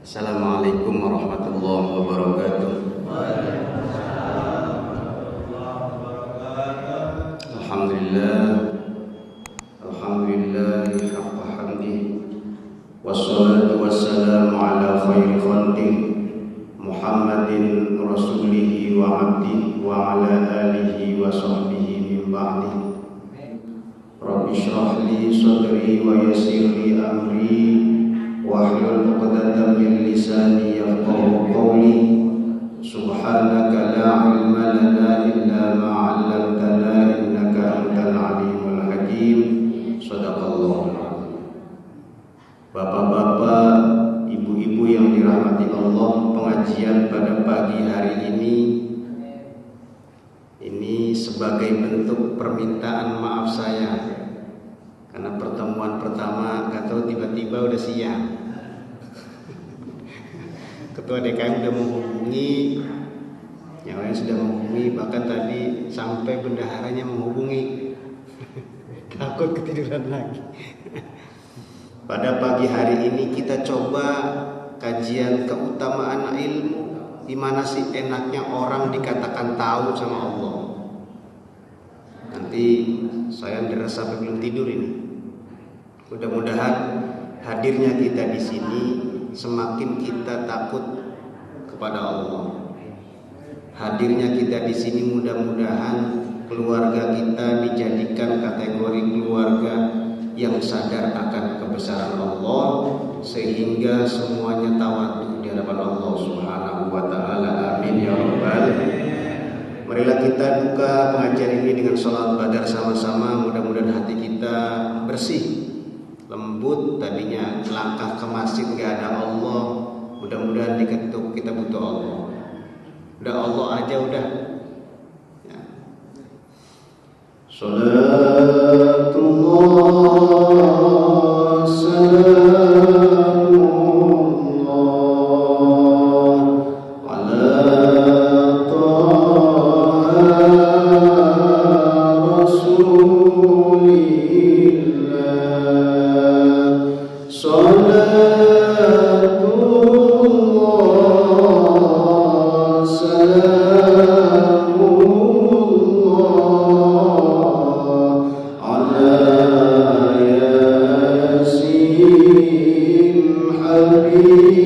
Assalamualaikum warahmatullahi wabarakatuh. Alhamdulillah, alhamdulillah haqqa hamdihi, wassalatu wassalamu ala khairi khalqih Muhammadin rasulihi wa abdihi wa ala alihi wa sahbihi min ba'dihi. Rabbi shrah li sadri wa yassir li amri wahlul 'uqdatam min lisani yafqahu qawli. Subhanaka la ilma lana illa ma 'allamtana innaka antal alimul hakim. Shadaqallahul azim. Bapak-bapak, ibu-ibu yang dirahmati Allah, pengajian pada pagi hari ini sebagai bentuk permintaan maaf saya karena pertemuan pertama nggak tahu tiba-tiba udah siang. Ketua DKM sudah menghubungi, yang lain sudah menghubungi, bahkan tadi sampai bendaharanya menghubungi. Takut ketiduran lagi. Pada pagi hari ini kita coba kajian keutamaan ilmu. Di mana sih enaknya orang dikatakan tahu sama Allah. Nanti saya ngeres sampai belum tidur ini. Mudah-mudahan hadirnya kita di sini semakin kita takut kepada Allah. Hadirnya kita di sini mudah-mudahan keluarga kita dijadikan kategori keluarga yang sadar akan kebesaran Allah sehingga semuanya tawadhu di hadapan Allah Subhanahu wa taala. Amin ya rabbal alamin. Marilah kita buka pengajian ini dengan salat badar sama-sama. Mudah-mudahan hati kita bersih, lembut. Tadinya langkah ke masjid gak ada Allah, mudah-mudahan diketuk kita butuh Allah. Udah Allah aja udah ya. Salatullah salamullah ala taha rasulillah. Salatullah salamullah ala yasin habibillah.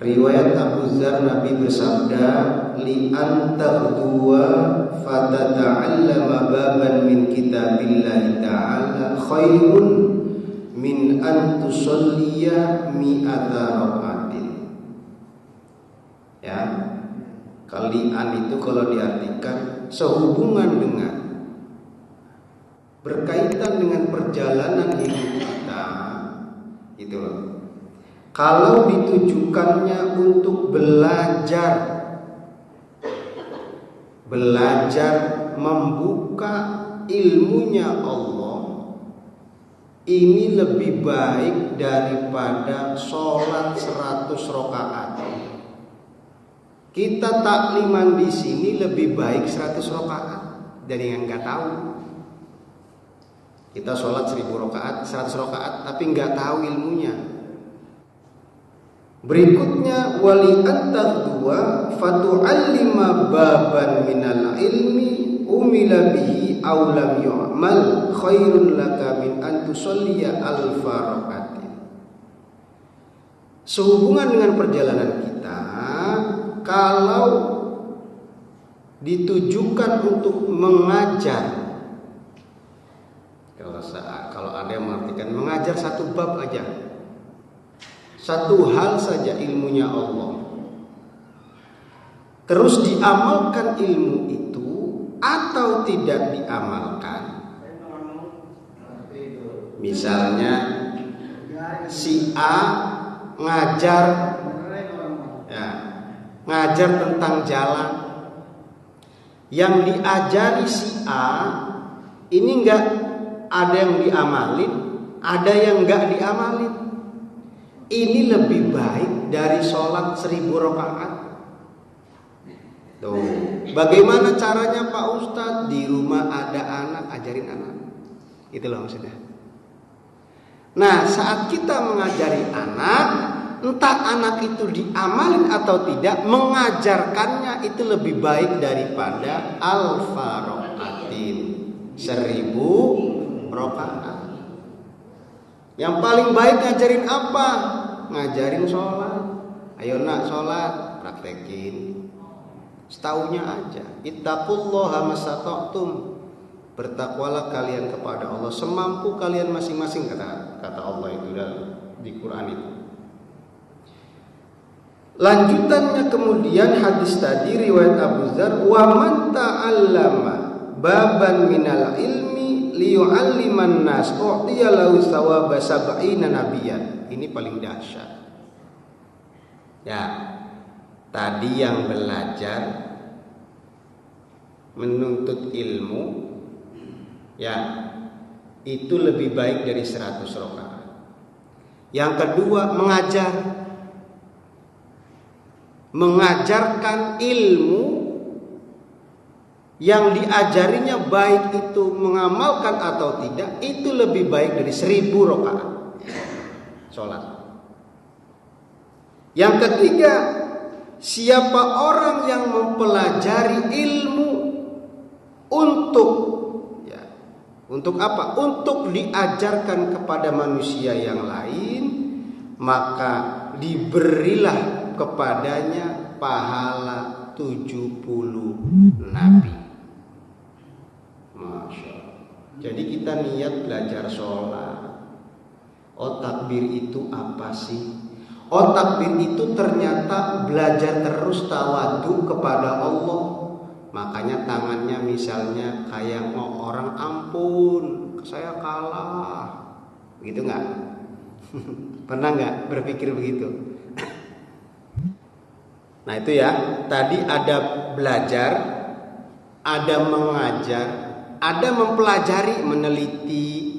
Riwayat Abu Dzar, Nabi bersabda, li antaghdua fatata'allama baban min kitabillahi ta'ala khairun min an tusalliya mi'ata raka'atin. Ya. Kalian itu kalau diartikan sehubungan dengan berkaitan dengan perjalanan hidup kita, itu loh. Kalau ditujukannya untuk belajar membuka ilmunya Allah, ini lebih baik daripada sholat 100 rakaat. Kita takliman di sini lebih baik 100 rakaat dari yang nggak tahu. Kita sholat 1000 rakaat, 100 rakaat, tapi nggak tahu ilmunya. Berikutnya wali antadua fatu'allima baban minal ilmi umila bihi aw lam yu'mal khairun laka min an tusalliya alfa rakaatin. Sehubungan dengan perjalanan kita, kalau ditujukan untuk mengajar, kalau ada yang mengartikan mengajar satu bab aja, satu hal saja ilmunya Allah, terus diamalkan ilmu itu atau tidak diamalkan. Misalnya si A ngajar tentang jalan, yang diajari si A ini enggak ada yang diamalin, ada yang enggak diamalin. Ini lebih baik dari sholat 1000 rakaat. Tuh, bagaimana caranya Pak Ustadz? Di rumah ada anak, ajarin anak. Itulah maksudnya. Nah, saat kita mengajari anak, entah anak itu diamalin atau tidak, mengajarkannya itu lebih baik daripada alfa rakaatin, 1000 rakaat. Yang paling baik ngajarin apa? Ngajarin sholat. Ayo nak sholat, praktekin. Setaunya aja. Ittaqullaha masata'tum. Bertakwalah kalian kepada Allah semampu kalian masing-masing, kata Allah itu di Quran itu. Lanjutannya kemudian hadis tadi riwayat Abu Dzar, wa man ta'allama baban minal ilmi liyu'alliman nas u'tiya lahu thawaba sab'ina nabiyyan. Ini paling dahsyat. Ya, tadi yang belajar menuntut ilmu, ya, itu lebih baik dari 100 rakaat. Yang kedua, mengajarkan ilmu yang diajarinya, baik itu mengamalkan atau tidak, itu lebih baik dari 1000 rakaat sholat. Yang ketiga, siapa orang yang mempelajari ilmu untuk apa? Untuk diajarkan kepada manusia yang lain, maka diberilah kepadanya pahala 70 nabi. Masya Allah. Jadi kita niat belajar sholat. Oh, takbir itu apa sih? Oh, takbir itu ternyata belajar terus tawadu kepada Allah. Makanya tangannya misalnya kayak mau orang, ampun, saya kalah. Begitu nggak? Pernah nggak berpikir begitu? Nah itu ya, tadi ada belajar, ada mengajar, ada mempelajari, meneliti,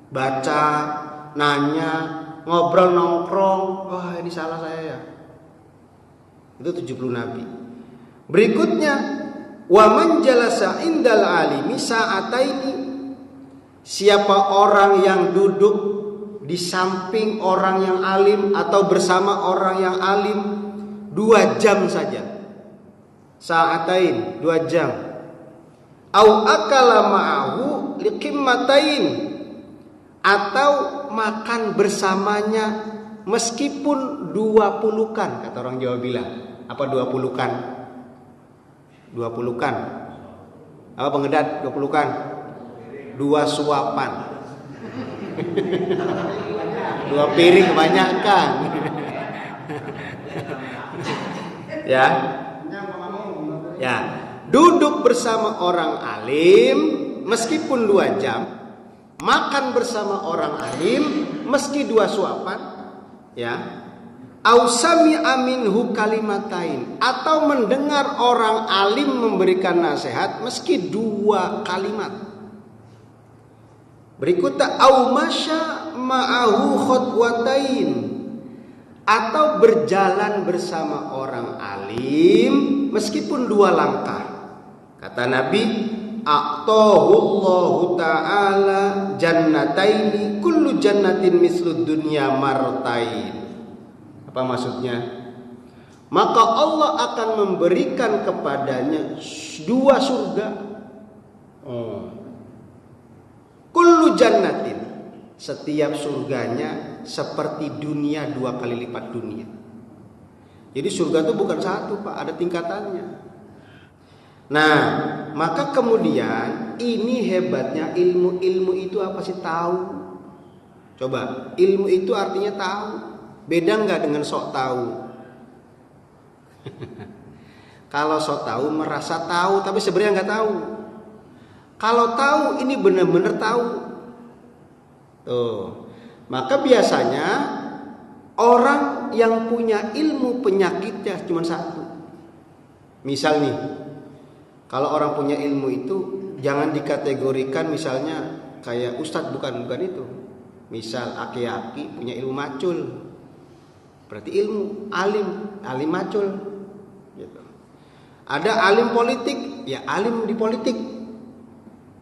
baca, nanya, ngobrol, nongkrong. Wah, ini salah saya ya. Itu 70 nabi. Berikutnya, wa man jalasa indal alimi sa'ataini. Siapa orang yang duduk di samping orang yang alim atau bersama orang yang alim 2 jam saja. Sa'atain, 2 jam. Au akala ma'ahu liqimmatain. Atau makan bersamanya meskipun 2 pulukan, kata orang Jawa bilang. Apa 2 pulukan? 2 pulukan. Apa pengedat 2 pulukan? 2 suapan. 2 piring kebanyakan. Ya. Ya, duduk bersama orang alim meskipun 2 jam. Makan bersama orang alim meski 2 suapan, ya. Au sami'a minhu kalimatain, atau mendengar orang alim memberikan nasihat meski 2 kalimat. Berikutnya au masya ma'ahu khutwatain, atau berjalan bersama orang alim meskipun 2 langkah. Kata Nabi, a'tahullahu ta'ala jannataini kullu jannatin mislud dunya martain. Apa maksudnya? Maka Allah akan memberikan kepadanya 2 surga. Kullu jannatin, setiap surganya seperti dunia 2 kali lipat dunia. Jadi surga itu bukan satu, Pak, ada tingkatannya. Nah, maka kemudian ini hebatnya ilmu. Ilmu itu apa sih? Tahu. Coba, ilmu itu artinya tahu. Beda nggak dengan sok tahu? Kalau sok tahu merasa tahu, tapi sebenarnya nggak tahu. Kalau tahu ini benar-benar tahu. Tuh. Maka biasanya orang yang punya ilmu penyakitnya cuma satu. Misal nih, kalau orang punya ilmu itu jangan dikategorikan misalnya kayak ustadz, bukan itu. Misal aki-aki punya ilmu macul, berarti ilmu alim macul. Gitu. Ada alim politik, ya alim di politik.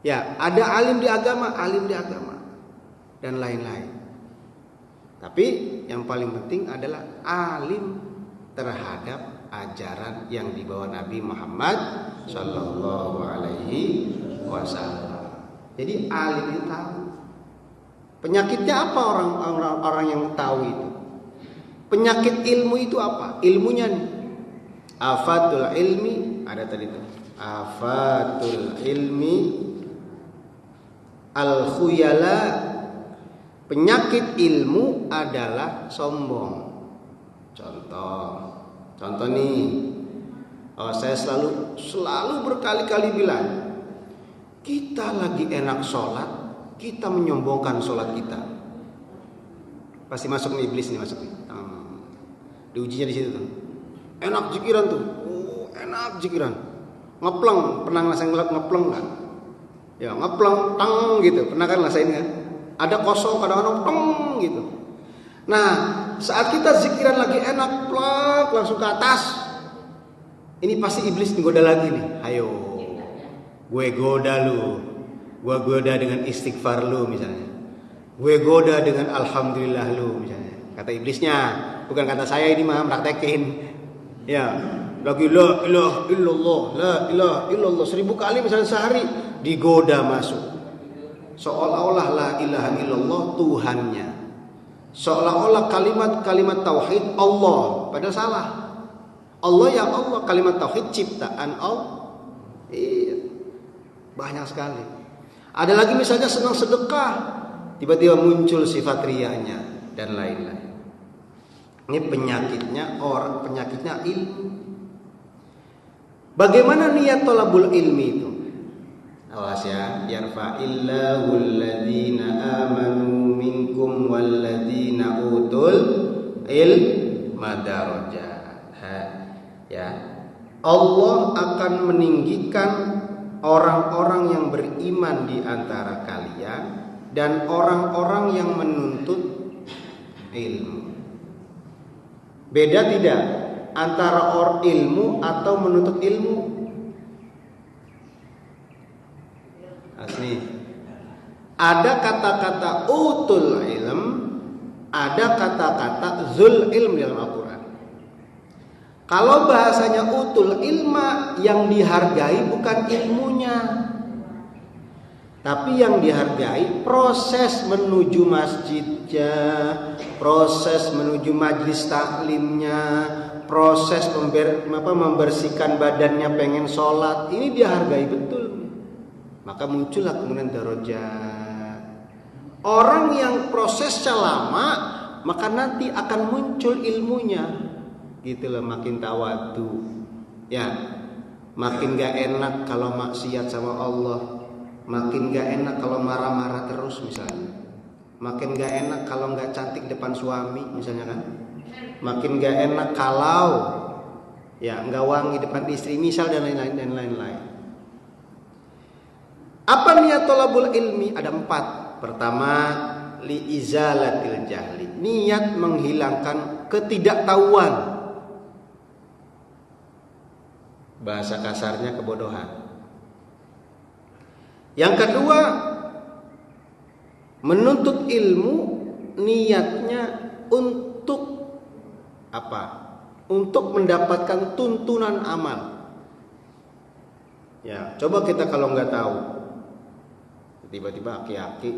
Ya ada alim di agama dan lain-lain. Tapi yang paling penting adalah alim terhadap ajaran yang dibawa Nabi Muhammad Sallallahu Alaihi Wasallam. Jadi alim itu tahu. Penyakitnya apa orang yang tahu itu? Penyakit ilmu itu apa? Ilmunya nih. Afatul ilmi, ada tadi itu. Afatul ilmi al-khuyala. Penyakit ilmu adalah sombong. Contoh nih. Saya selalu berkali-kali bilang, kita lagi enak sholat, kita menyombongkan sholat kita. Pasti masuk nih iblis nih, masuk nih. Diujinya di situ tuh. Enak jikiran tuh. Enak jikiran. Ngepleng, pernah ngerasain ngepleng enggak? Ya, ngepleng tang gitu. Pernah kan ngerasain kan? Ada kosong, kadang-kadang tong gitu. Nah, saat kita zikiran lagi enak, plak, langsung ke atas. Ini pasti iblis menggoda lagi nih. Ayo, gue goda lu. Gue goda dengan istighfar lu misalnya. Gue goda dengan alhamdulillah lu misalnya. Kata iblisnya, bukan kata saya, ini mah praktekin. Ya, lagi la ilaha illallah, la ilaha illallah 1000 kali misalnya sehari, digoda masuk. Seolah-olah la ilaha illallah Tuhannya. Seolah-olah kalimat tauhid Allah, padahal salah. Allah ya Allah, kalimat tauhid ciptaan Allah. Iya. Banyak sekali. Ada lagi misalnya senang sedekah, tiba-tiba muncul sifat riyanya dan lain-lain. Ini penyakitnya ilmu. Bagaimana niat thalabul ilmi itu? Awas ya, yarfa'illahu alladhina amanu minkum walladhina utul ilma darajat. Ya. Allah akan meninggikan orang-orang yang beriman di antara kalian dan orang-orang yang menuntut ilmu. Beda tidak antara ilmu atau menuntut ilmu? Asli. Ada kata-kata utul ilm, ada kata-kata zul ilm dalam Al-Quran. Kalau bahasanya utul ilma, yang dihargai bukan ilmunya, tapi yang dihargai proses menuju masjidnya, proses menuju majlis taklimnya, proses membersihkan badannya pengen sholat. Ini dihargai betul. Maka muncullah kemudian darajat. Orang yang prosesnya lama, maka nanti akan muncul ilmunya. Gitu loh, makin tawadu. Ya, makin gak enak kalau maksiat sama Allah. Makin gak enak kalau marah-marah terus misalnya. Makin gak enak kalau gak cantik depan suami misalnya kan. Makin gak enak kalau ya gak wangi depan istri misal dan lain-lain. Apa niat thalabul ilmi? Ada 4. Pertama, li izalatil jahli. Niat menghilangkan ketidaktahuan. Bahasa kasarnya kebodohan. Yang kedua, menuntut ilmu niatnya untuk apa? Untuk mendapatkan tuntunan amal. Ya, coba kita kalau nggak tahu, tiba-tiba aki-aki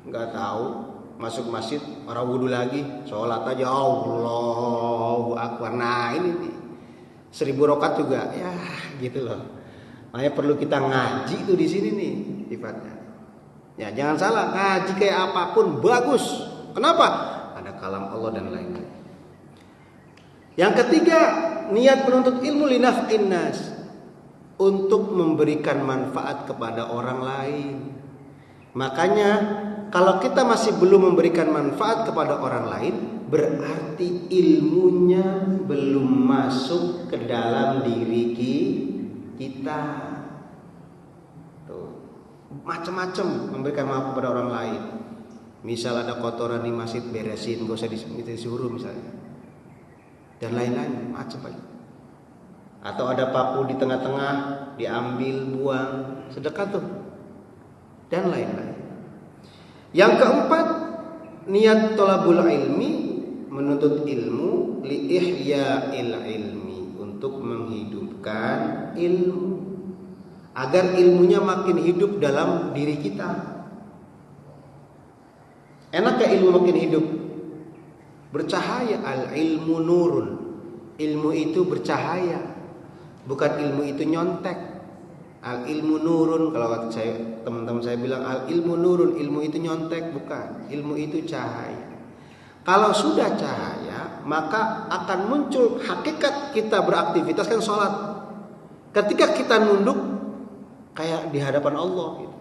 nggak tahu masuk masjid, orang wudhu lagi, sholat aja, Allahu Akbar. Nah ini nih, 1000 rakaat juga, ya gitu loh. Makanya perlu kita ngaji tuh di sini nih sifatnya. Ya jangan salah, ngaji kayak apapun bagus. Kenapa? Ada kalam Allah dan lain-lain. Yang ketiga, niat menuntut ilmu linaf'in nas, untuk memberikan manfaat kepada orang lain. Makanya kalau kita masih belum memberikan manfaat kepada orang lain, berarti ilmunya belum masuk ke dalam diri kita. Tuh, macam-macam memberikan manfaat kepada orang lain. Misal ada kotoran di masjid, beresin, gak usah disuruh misalnya, dan lain-lain, macam aja. Atau ada paku di tengah-tengah, diambil, buang, sedekah tuh, dan lain-lain. Yang keempat, niat thalabul ilmi, menuntut ilmu, li ihya'il ilmi, untuk menghidupkan ilmu, agar ilmunya makin hidup dalam diri kita. Enak ilmu makin hidup? Bercahaya. Al ilmu nurun, ilmu itu bercahaya, bukan ilmu itu nyontek. Al ilmu nurun, kalau saya teman-teman saya bilang al ilmu nurun, ilmu itu nyontek, bukan. Ilmu itu cahaya. Kalau sudah cahaya, maka akan muncul hakikat kita beraktivitas, kan sholat. Ketika kita nunduk kayak di hadapan Allah gitu.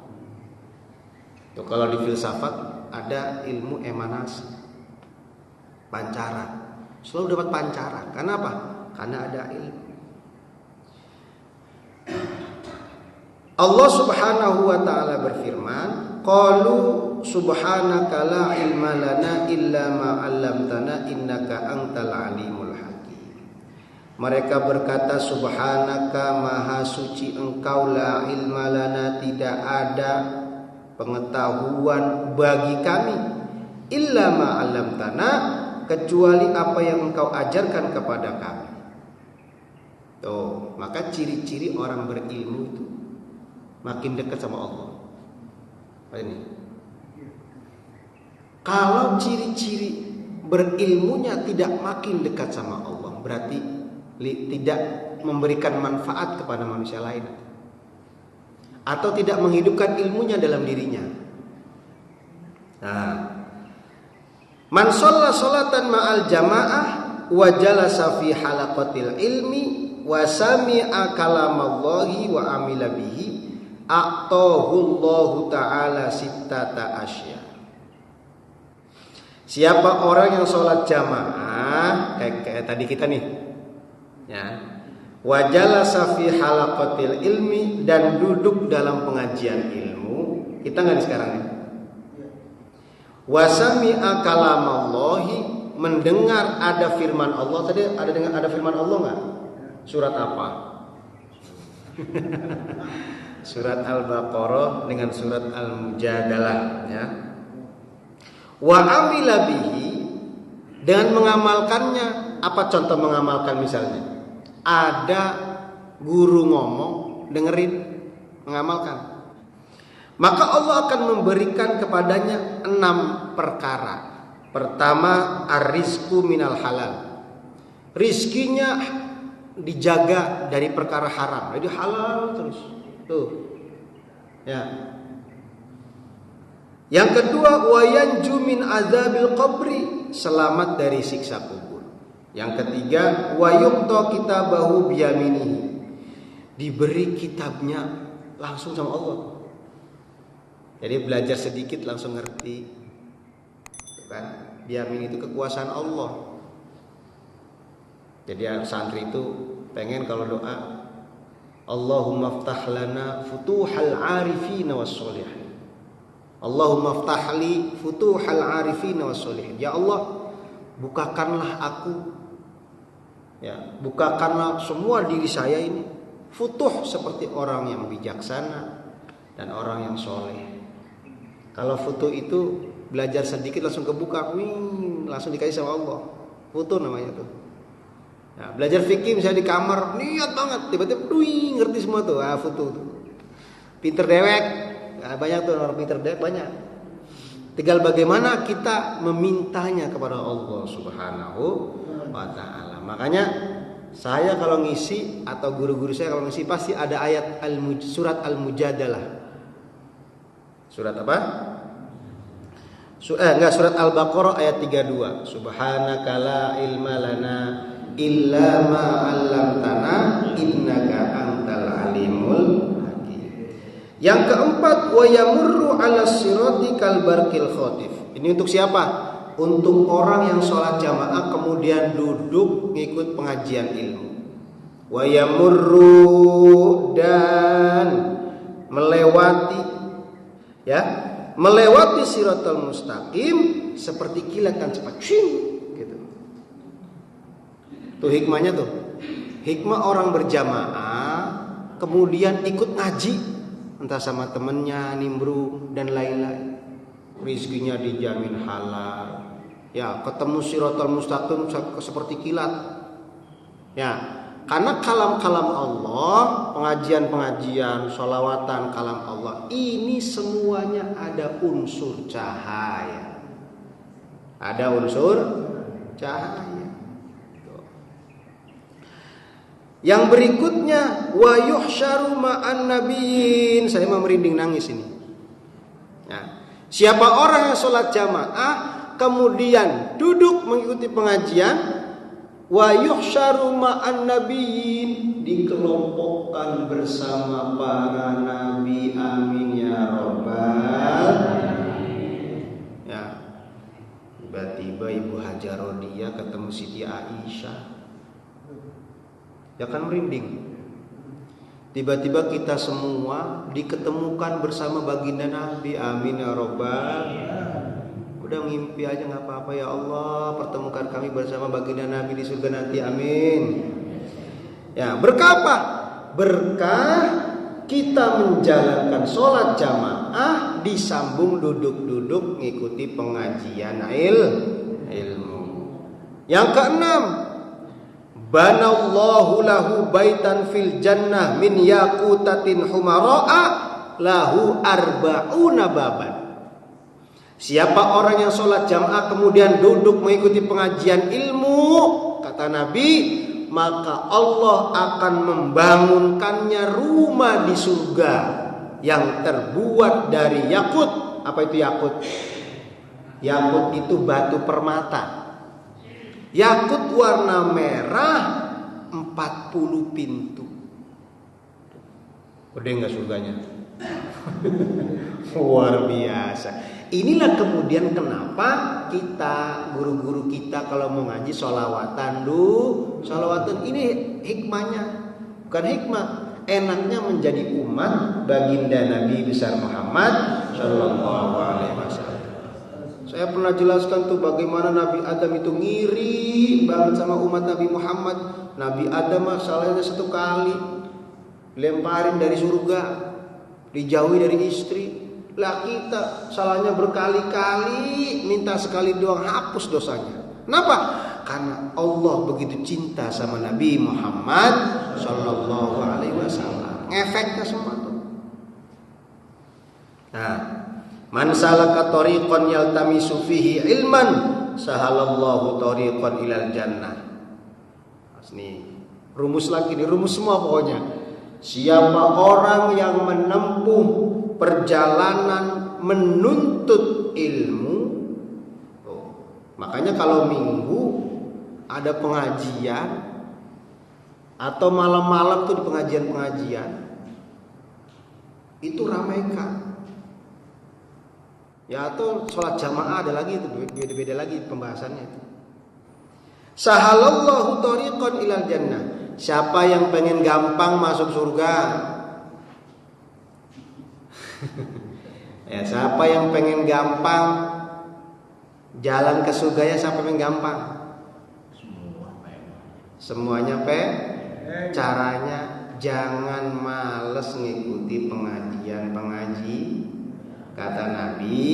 Tuh, kalau di filsafat ada ilmu emanasi, pancaran. Selalu dapat pancaran. Kenapa? Karena ada ilmu. Allah Subhanahu wa taala berfirman, qalu subhanaka la ilma lana illa ma 'allamtana innaka antal alimul hakim. Mereka berkata, subhanaka, maha suci engkau, la ilma lana, tidak ada pengetahuan bagi kami, illa ma 'allamtana, kecuali apa yang engkau ajarkan kepada kami. Tuh, maka ciri-ciri orang berilmu itu makin dekat sama Allah. Ini. Kalau ciri-ciri berilmunya tidak makin dekat sama Allah, berarti tidak memberikan manfaat kepada manusia lain, atau tidak menghidupkan ilmunya dalam dirinya. Nah, man shalla sholatan ma'al jamaah wa jalasa fi halaqatil ilmi wa sami'a kalamallahi wa amila bihi a'tahullahu ta'ala sittata asya. Siapa orang yang sholat jamaah kayak tadi kita nih, ya, wa jalasa fi halaqatil ilmi, dan duduk dalam pengajian ilmu, kita nggak nih sekarang ya. Wa sami'a kalamallahi, mendengar ada firman Allah. Tadi ada firman Allah nggak? Surat apa? Surat Al-Baqarah dengan surat Al-Mujadalah, ya. Wa amila bihi, dengan mengamalkannya. Apa contoh mengamalkan misalnya? Ada guru ngomong, dengerin, mengamalkan. Maka Allah akan memberikan kepadanya 6 perkara. Pertama, ar-rizqu minal halal. Rizkinya dijaga dari perkara haram. Jadi halal terus. Tuh. Ya. Yang kedua, wa yanju min azabil qabri, selamat dari siksa kubur. Yang ketiga, wa yuqta kitabahu biyaminihi, diberi kitabnya langsung sama Allah. Jadi belajar sedikit langsung ngerti. Kan? Biyamin itu kekuasaan Allah. Jadi santri itu pengen kalau doa, Allahumma ftah lana futuhal arifina wassolihin. Allahumma ftahli futuhal arifina wassolihin. Ya Allah, bukakanlah aku, ya, bukakanlah semua diri saya ini futuh seperti orang yang bijaksana, dan orang yang soleh. Kalau foto itu belajar sedikit langsung kebuka, langsung dikasih sama Allah. Foto namanya tuh. Nah, belajar fikih misalnya di kamar, niat banget, tiba-tiba ngerti semua tuh, foto tuh. Pinter dewek, banyak tuh orang pinter dewek banyak. Tinggal bagaimana kita memintanya kepada Allah Subhanahu wa Ta'ala. Makanya saya kalau ngisi atau guru-guru saya kalau ngisi pasti ada ayat surat Al-Mujadalah. Surat apa? Surat Al-Baqarah ayat 32. Subhanaka la ilma lana illa ma 'allamtana innaka antal alimul hakim. Yang keempat, wa yamurru 'alas sirati kal barqil khatif. Ini untuk siapa? Untuk orang yang sholat jamaah kemudian duduk ngikut pengajian ilmu. Wa yamurru, dan melewati, ya, melewati siratal mustaqim seperti kilatan cepat, gitu. Tuh hikmahnya tuh. Hikmah orang berjamaah kemudian ikut ngaji, entah sama temennya, nimbrung dan lain-lain. Rizkinya dijamin halal. Ya, ketemu siratal mustaqim seperti kilat. Ya, karena kalam-kalam Allah, pengajian-pengajian, sholawatan kalam Allah, ini semuanya ada unsur cahaya. Ada unsur cahaya. Yang berikutnya, wa yuhsyaru ma'an nabiyyin. Saya mau merinding nangis ini. Nah, siapa orang yang sholat jamaah kemudian duduk mengikuti pengajian, wa yuhsyaru ma'an nabiyyin, dikelompokkan bersama para nabi, amin ya rabbal. Ya, tiba-tiba Ibu Hajar Rodiyah ketemu Siti Aisyah, ya kan merinding. Tiba-tiba kita semua diketemukan bersama baginda Nabi, amin ya rabbal. Udah ngimpi aja nggak apa-apa, ya Allah pertemukan kami bersama baginda Nabi di surga nanti, amin. Ya, berkah apa? Berkah kita menjalankan sholat jamaah disambung duduk-duduk ngikuti pengajian ilmu. Yang keenam, banallahu lahu baitan fil jannah min yaqutatin humara'a lahu arba'una baban. Siapa orang yang sholat jamaah kemudian duduk mengikuti pengajian ilmu, kata Nabi, maka Allah akan membangunkannya rumah di surga yang terbuat dari yakut. Apa itu yakut? Yakut itu batu permata. Yakut warna merah, 40 pintu. Gede nggak surganya? Luar biasa. Inilah kemudian kenapa kita, guru-guru kita kalau mau ngaji sholawatan ini hikmahnya. Bukan hikmah, enaknya menjadi umat baginda Nabi besar Muhammad Sallallahu Alaihi Wasallam. Saya pernah jelaskan tuh bagaimana Nabi Adam itu ngiri banget sama umat Nabi Muhammad. Nabi Adam salahnya 1 kali, lemparin dari surga, dijauhi dari istri. Lah kita salahnya berkali-kali, minta sekali doang hapus dosanya. Kenapa? Karena Allah begitu cinta sama Nabi Muhammad Sallallahu Alaihi Wasallam. Efeknya semua tuh. Nah, man salaka tariqan yaltamisu fihi ilman sahalallahu tariqan ilal jannah. Ini rumus lagi, ini rumus semua pokoknya. Siapa orang yang menempuh perjalanan menuntut ilmu, makanya kalau minggu ada pengajian atau malam-malam tuh di pengajian-pengajian itu ramaikan. Ya, atau sholat jamaah ada lagi itu, beda-beda lagi pembahasannya itu. Sahalallahu tariqan ilal jannah. Siapa yang pengen gampang masuk surga? Ya, siapa yang pengen gampang jalan ke surga, ya siapa yang gampang? Semuanya caranya jangan males ngikuti pengaji. Kata Nabi,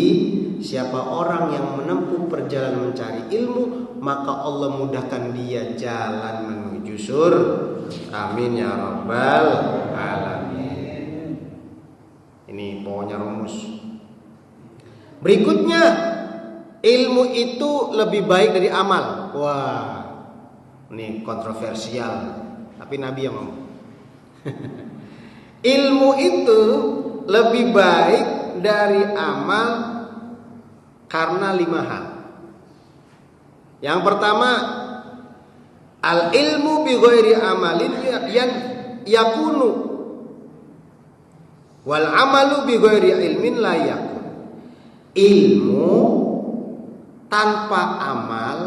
siapa orang yang menempuh perjalanan mencari ilmu, maka Allah mudahkan dia jalan menuju surga. Amin ya rabbal alamin. Ini pokoknya rumus. Berikutnya, ilmu itu lebih baik dari amal. Wah, ini kontroversial, tapi Nabi yang ngomong. Ilmu itu lebih baik dari amal karena 5 hal. Yang pertama, al ilmu bi ghairi amalin yang yakunu wal amalu bi ghairi ilmin la yakun. Ilmu tanpa amal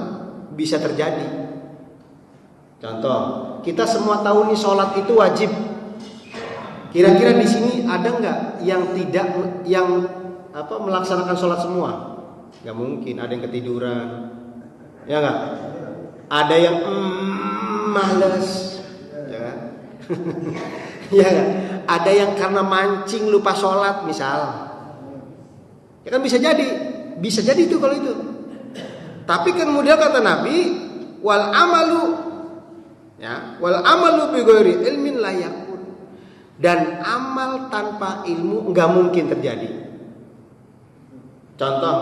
bisa terjadi. Contoh, kita semua tahu nih sholat itu wajib. Kira-kira di sini ada nggak yang melaksanakan sholat semua? Nggak mungkin. Ada yang ketiduran, ya nggak? Ada yang males, ya kan? Ya nggak? Ada yang karena mancing lupa sholat misal. Ya kan bisa jadi itu kalau itu. Tapi kemudian kata Nabi, wal amalu bi ghairi ilmin la yakun. Dan amal tanpa ilmu enggak mungkin terjadi. Contoh,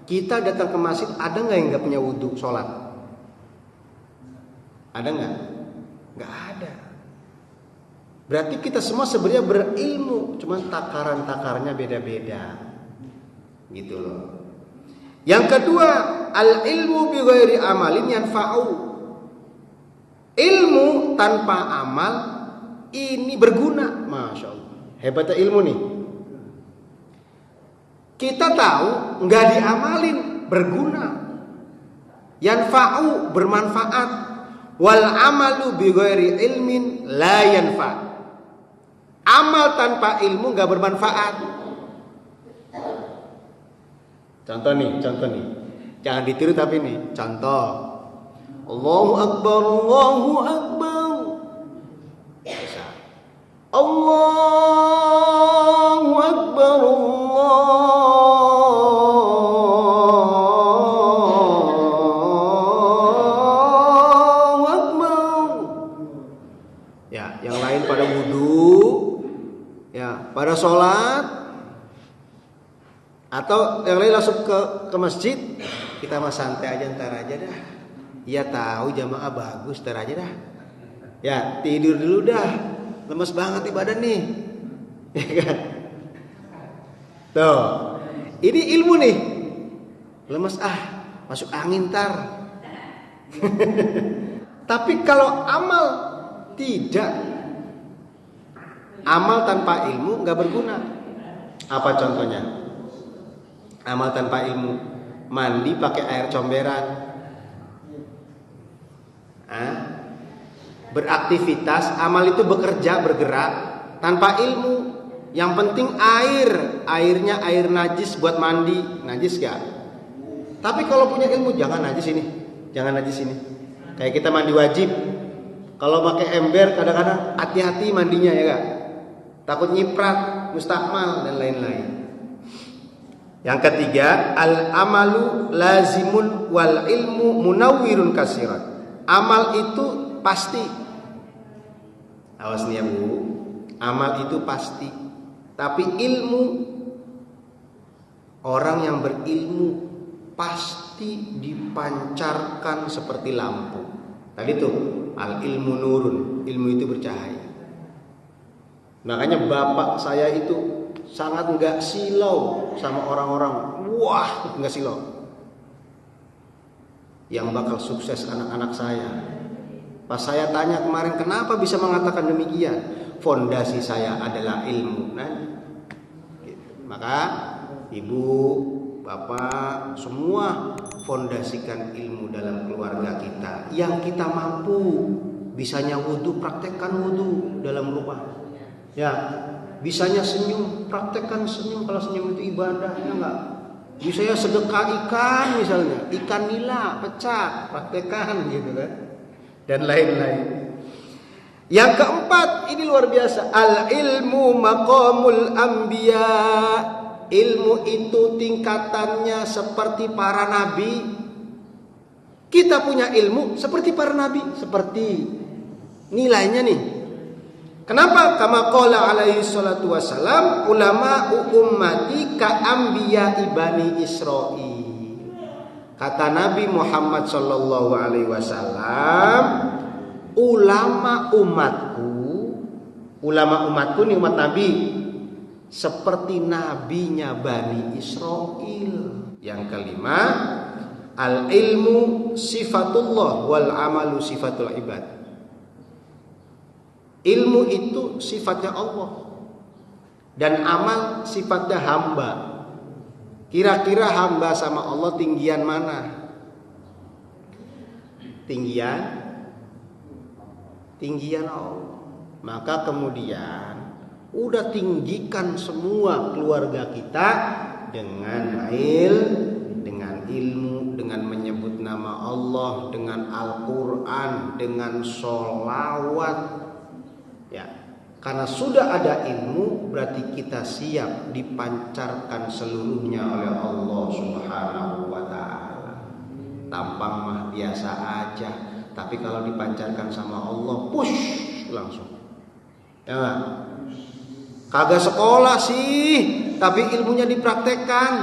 kita datang ke masjid, ada enggak yang enggak punya wudu sholat? Ada enggak? Enggak ada. Berarti kita semua sebenarnya berilmu, cuman takaran-takarannya beda-beda. Gitu loh. Yang kedua, al ilmu bi ghairi amalin yanfa'u. Ilmu tanpa amal ini berguna. Masya Allah, hebatnya ilmu nih. Kita tahu nggak diamalin berguna. Yanfa'u bermanfaat. Wal amalu bi ghairi ilmin la yanfa'. Amal tanpa ilmu nggak bermanfaat. Contoh nih. Jangan ditiru tapi nih. Contoh. Allahu Akbar, Allahu Akbar. Allahu Akbar, Allahu Akbar. Ya, yang lain pada wudu, ya, pada sholat, atau yang lain langsung ke masjid. Kita mah santai aja, ntar aja dah. Ya tahu jamaah bagus, ntar aja dah. Ya tidur dulu dah. Lemes banget di badan nih, ya kan? Tuh, ini ilmu nih. Lemes masuk angin tar. Tapi kalau amal tidak, amal tanpa ilmu nggak berguna. Apa contohnya? Amal tanpa ilmu, mandi pakai air comberan. Beraktivitas, amal itu bekerja, bergerak tanpa ilmu. Yang penting airnya air najis buat mandi, najis gak? Tapi kalau punya ilmu, jangan najis ini. Kayak kita mandi wajib, kalau pakai ember kadang-kadang hati-hati mandinya ya gak? Takut nyiprat, mustakmal dan lain-lain. Yang ketiga, al amalu lazimun wal ilmu munawwirun kasiran. Amal itu pasti. Awas nih ya Bu, amal itu pasti. Tapi ilmu, orang yang berilmu pasti dipancarkan seperti lampu. Tadi tuh, al ilmu nurun, ilmu itu bercahaya. Makanya bapak saya itu sangat enggak silau sama orang-orang. Wah, enggak silau. Yang bakal sukses anak-anak saya. Pas saya tanya kemarin kenapa bisa mengatakan demikian, fondasi saya adalah ilmu. Nah, gitu. Maka ibu, bapak, semua fondasikan ilmu dalam keluarga kita. Yang kita mampu, bisanya wudu, praktekkan wudu dalam rumah. Ya, bisanya senyum, praktekkan senyum. Kalau senyum itu ibadah, ya enggak? Bisanya sedekah ikan misalnya, ikan nila pecah, praktekkan gitu kan. Dan lain-lain. Yang keempat, ini luar biasa, al ilmu maqamul anbiya. Ilmu itu tingkatannya seperti para nabi. Kita punya ilmu seperti para nabi, seperti nilainya nih. Kenapa? Kama qala alaihi salatu wassalam, ulama ummati ka anbiya ibani Israil. Kata Nabi Muhammad sallallahu alaihi wasallam, ulama umatku nih, umat Nabi, seperti nabinya Bani Israel. Yang kelima, al ilmu sifatullah wal amalu sifatul ibad. Ilmu itu sifatnya Allah dan amal sifatnya hamba. Kira-kira hamba sama Allah tinggian mana? Tinggian Allah. Maka kemudian udah tinggikan semua keluarga kita dengan ilmu, dengan menyebut nama Allah, dengan Al-Quran, dengan sholawat. Ya, karena sudah ada ilmu, berarti kita siap dipancarkan seluruhnya oleh Allah Subhanahu wa ta'ala. Tampang mah biasa aja, tapi kalau dipancarkan sama Allah, push langsung. Ya gak? Kagak sekolah sih, tapi ilmunya dipraktekkan.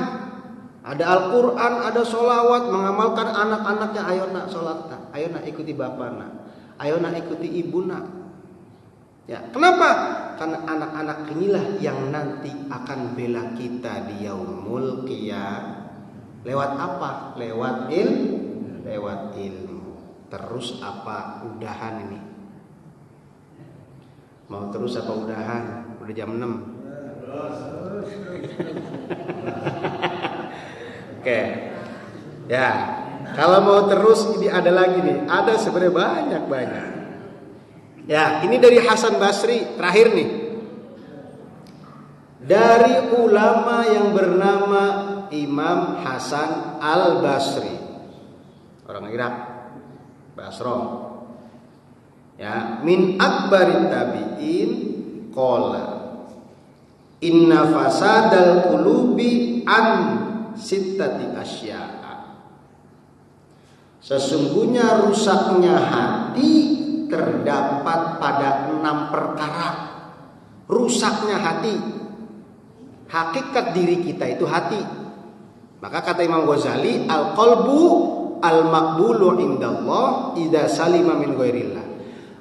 Ada Al-Quran, ada sholawat, mengamalkan anak-anaknya. Ayo nak sholat nak, ayo nak ikuti bapak nak, ayo nak ikuti ibu nak. Ya, kenapa? Karena anak-anak inilah yang nanti akan bela kita di yaumul qiyamah. Lewat apa? Lewat ilmu. Terus apa udahan ini? Mau terus apa udahan? Udah jam 6. Oke. Ya, kalau mau terus ini ada lagi nih. Ada sebenarnya banyak. Ya, ini dari Hasan Basri, terakhir nih. Dari ulama yang bernama Imam Hasan Al-Basri. Orang Irak, Basra. Ya, min akbarit tabi'in qala inna fasadal qulubi an sittati asya'a. Sesungguhnya rusaknya hati terdapat pada 6 perkara. Rusaknya hati. Hakikat diri kita itu hati. Maka kata Imam Ghazali, al-qalbu al-maqbulu indallah idza salima min ghairillah.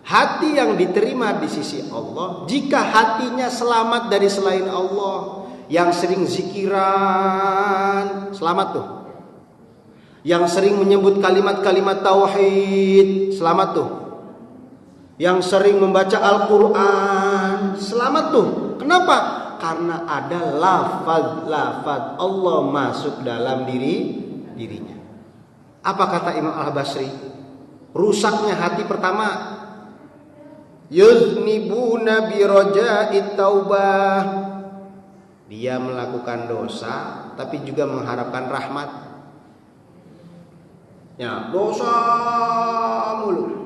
Hati yang diterima di sisi Allah jika hatinya selamat dari selain Allah. Yang sering zikiran, selamat tuh. Yang sering menyebut kalimat-kalimat tauhid, selamat tuh. Yang sering membaca Al-Quran, selamat tuh. Kenapa? Karena ada lafaz Allah masuk dalam dirinya. Apa kata Imam Al-Basri? Rusaknya hati pertama, yuznibuna bi raja'it taubah. Dia melakukan dosa tapi juga mengharapkan rahmat. Ya, dosa mulu.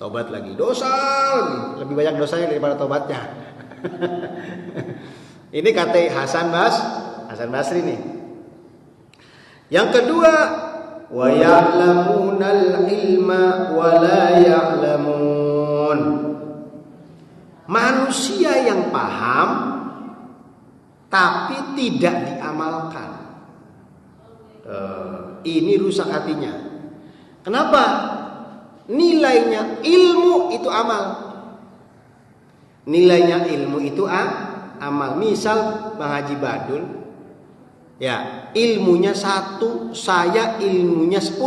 Tobat lagi, dosa lagi. Lebih banyak dosanya daripada tobatnya. Ini kata Hasan Basri nih. Yang kedua, wa ya'lamunal ilma wa la ya'lamun. Manusia yang paham tapi tidak diamalkan. Ini rusak hatinya. Kenapa? Nilainya ilmu itu amal. Nilainya ilmu itu amal. Misal Bang Haji Badul, ya ilmunya 1, saya ilmunya 10.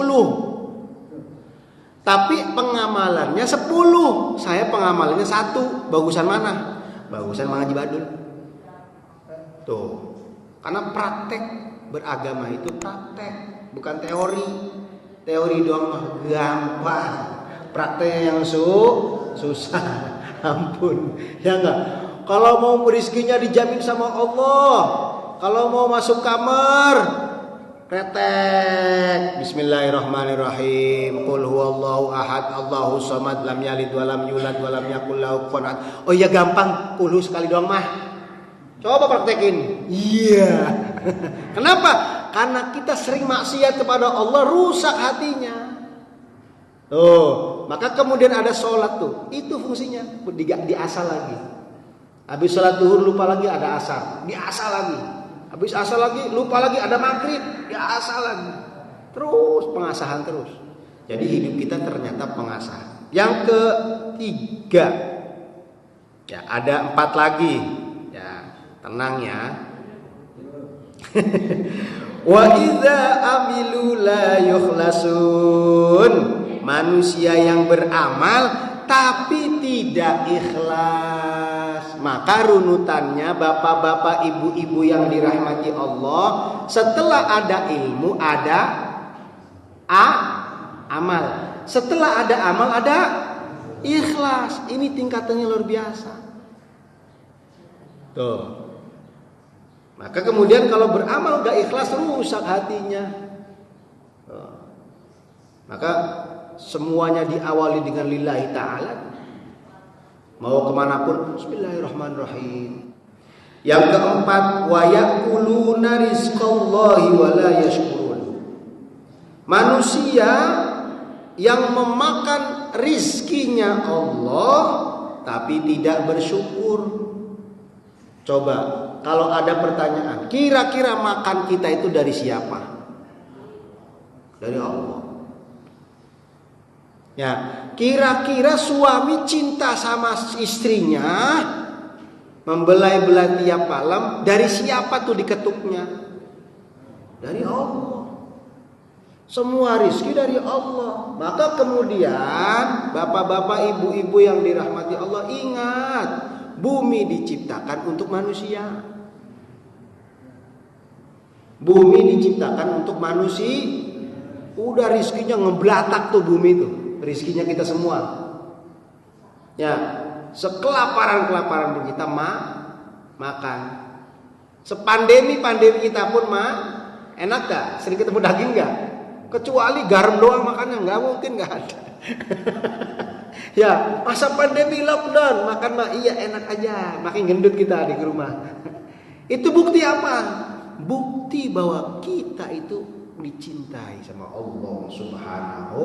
Tapi pengamalannya 10, saya pengamalannya 1. Bagusan mana? Bagusan Bang Haji Badul. Tuh, karena praktek beragama itu praktek, bukan teori. Teori doang mah gampang, praktek yang susah. Ampun, ya enggak? Kalau mau rezekinya dijamin sama Allah, kalau mau masuk kamar Retek. Bismillahirrahmanirrahim. Qul huwallahu ahad, Allahus samad, lam yalid wa lam yulad wa lam yakul lahu kufuwan ahad. Oh iya gampang, qul sekali doang mah. Coba praktekin. Iya. Kenapa? Karena kita sering maksiat kepada Allah, rusak hatinya. Maka kemudian ada sholat tuh. Itu fungsinya, diasah lagi. Habis sholat zuhur lupa lagi ada asar, diasah lagi. Habis asar lagi lupa lagi ada maghrib, diasah lagi. Terus pengasahan terus. Jadi hidup kita ternyata pengasahan. Yang ketiga, ya ada 4 lagi. Ya tenang ya. Wa idza amilu la yukhlasun. Manusia yang beramal tapi tidak ikhlas, maka runutannya bapak-bapak, ibu-ibu yang dirahmati Allah, setelah ada ilmu ada amal, setelah ada amal ada ikhlas. Ini tingkatannya luar biasa. Tuh. Maka kemudian kalau beramal gak ikhlas, rusak hatinya. Tuh. Maka semuanya diawali dengan lillahi ta'ala. Mau kemanapun bismillahirrahmanirrahim. Yang keempat, wa yaquluna rizqallahi wa la yashkurun. Manusia yang memakan rizkinya Allah tapi tidak bersyukur. Coba kalau ada pertanyaan, kira-kira makan kita itu dari siapa? Dari Allah. Ya, kira-kira suami cinta sama istrinya, membelai-belai tiap malam, dari siapa tuh diketuknya? Dari Allah. Semua rizki dari Allah. Maka kemudian bapak-bapak, ibu-ibu yang dirahmati Allah, ingat, bumi diciptakan untuk manusia. Bumi diciptakan untuk manusia. Udah rizkinya ngeblatak tuh bumi tuh. Rizkinya kita semua. Ya, sekelaparan-kelaparan pun kita makan. Sepandemi kita pun enak gak? Sering ketemu daging gak? Kecuali garam doang makannya, nggak mungkin, nggak ada. Ya, masa pandemi lockdown makan iya enak aja, makin gendut kita di rumah. Itu bukti apa? Bukti bahwa kita itu dicintai sama Allah Subhanahu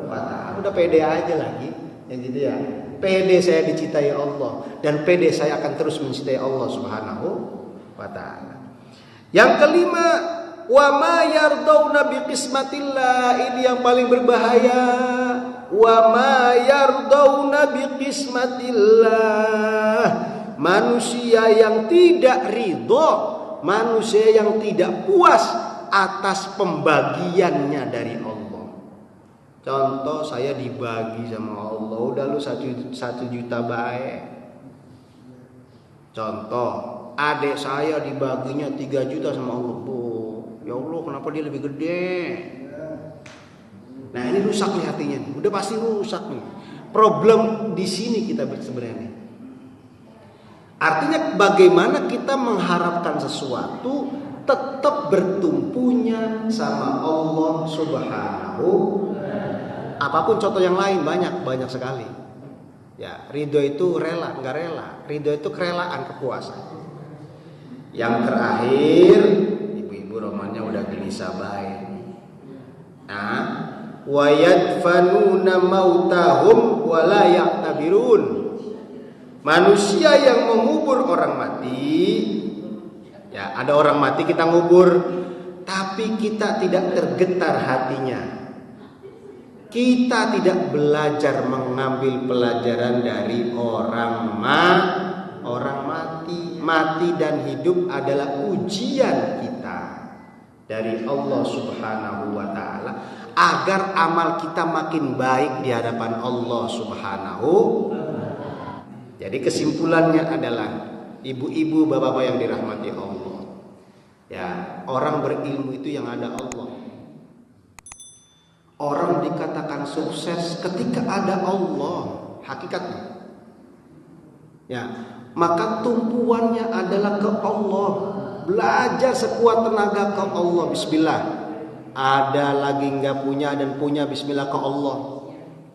wa ta'ala. Udah pede aja lagi, yang gitu ya. Pede saya dicintai Allah, dan pede saya akan terus mencintai Allah Subhanahu wa ta'ala. Yang kelima, wa ma yardawna biqismatillah. Ini yang paling berbahaya. Wa ma yardawna biqismatillah. Manusia yang tidak ridho, manusia yang tidak puas atas pembagiannya dari Allah. Contoh, saya dibagi sama Allah, udah lu 1 juta baik. Contoh, adik saya dibaginya 3 juta sama Allah. Ya Allah, kenapa dia lebih gede? Nah, ini rusak nih hatinya. Udah pasti rusak nih. Problem di sini kita sebenarnya. Artinya bagaimana kita mengharapkan sesuatu tetap bertumpunya sama Allah Subhanahu. Apapun contoh yang lain banyak sekali. Ya, ridho itu rela, enggak rela. Ridho itu kerelaan, kepuasan. Yang terakhir, ibu-ibu romannya udah gelisah baik. Nah, wa yadfanuna mautahum wa la ya'tabirun. Manusia yang mengubur orang mati. Ya, ada orang mati kita ngubur, tapi kita tidak tergetar hatinya. Kita tidak belajar mengambil pelajaran dari orang mati. Mati dan hidup adalah ujian kita dari Allah Subhanahu wa ta'ala, agar amal kita makin baik di hadapan Allah Subhanahu. Jadi kesimpulannya adalah, ibu-ibu, bapak-bapak yang dirahmati Allah, ya, orang berilmu itu yang ada Allah. Orang dikatakan sukses ketika ada Allah, hakikatnya. Ya, maka tumpuannya adalah ke Allah. Belajar sekuat tenaga ke Allah. Bismillah. Ada lagi nggak punya dan punya, bismillah ke Allah.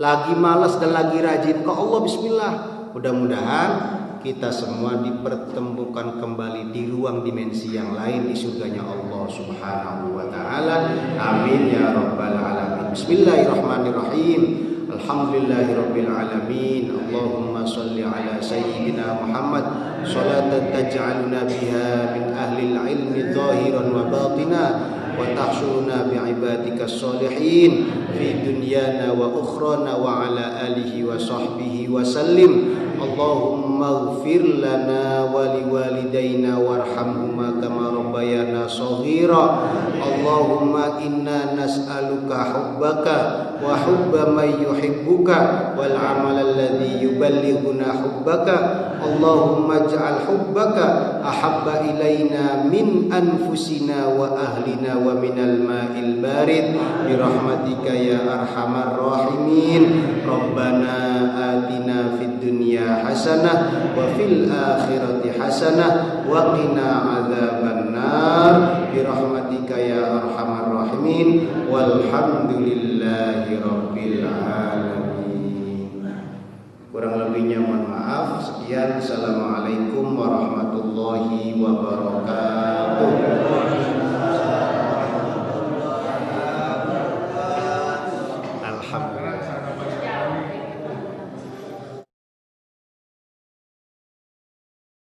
Lagi malas dan lagi rajin ke Allah, bismillah. Mudah-mudahan kita semua dipertemukan kembali di ruang dimensi yang lain di surganya Allah Subhanahu wa taala. Amin ya rabbal alamin. Bismillahirrahmanirrahim. Alhamdulillahirabbil alamin. Allahumma shalli ala sayyidina Muhammad salatan taj'aluna biha min ahli al-ilmi zahiran wa batina wa tahsyuruna bi'ibadika sholihin fi dunyana wa ukhrana wa ala alihi wa sahbihi wa sallim. Allahumma ighfir lana wa liwalidayna warhamhuma kama rabbayana shaghira. Allahumma inna nas'aluka hubbaka wa hubba man yuhibbuka wal amal alladhi yuballighuna hubbaka. Allahumma ij'al hubbaka ahabba ilayna min anfusina wa ahlina wa minal ma'il barid bi rahmatika ya arhamar rahimin. Rabbana atina fid dunya hasanah wa fil akhirati hasanah wa qina adzaban nar bi rahmatika ya arhamar rahimin. Walhamdulillahi rabbil alamin. Kurang lebihnya mohon maaf. Sekian, assalamualaikum warahmatullahi wabarakatuh.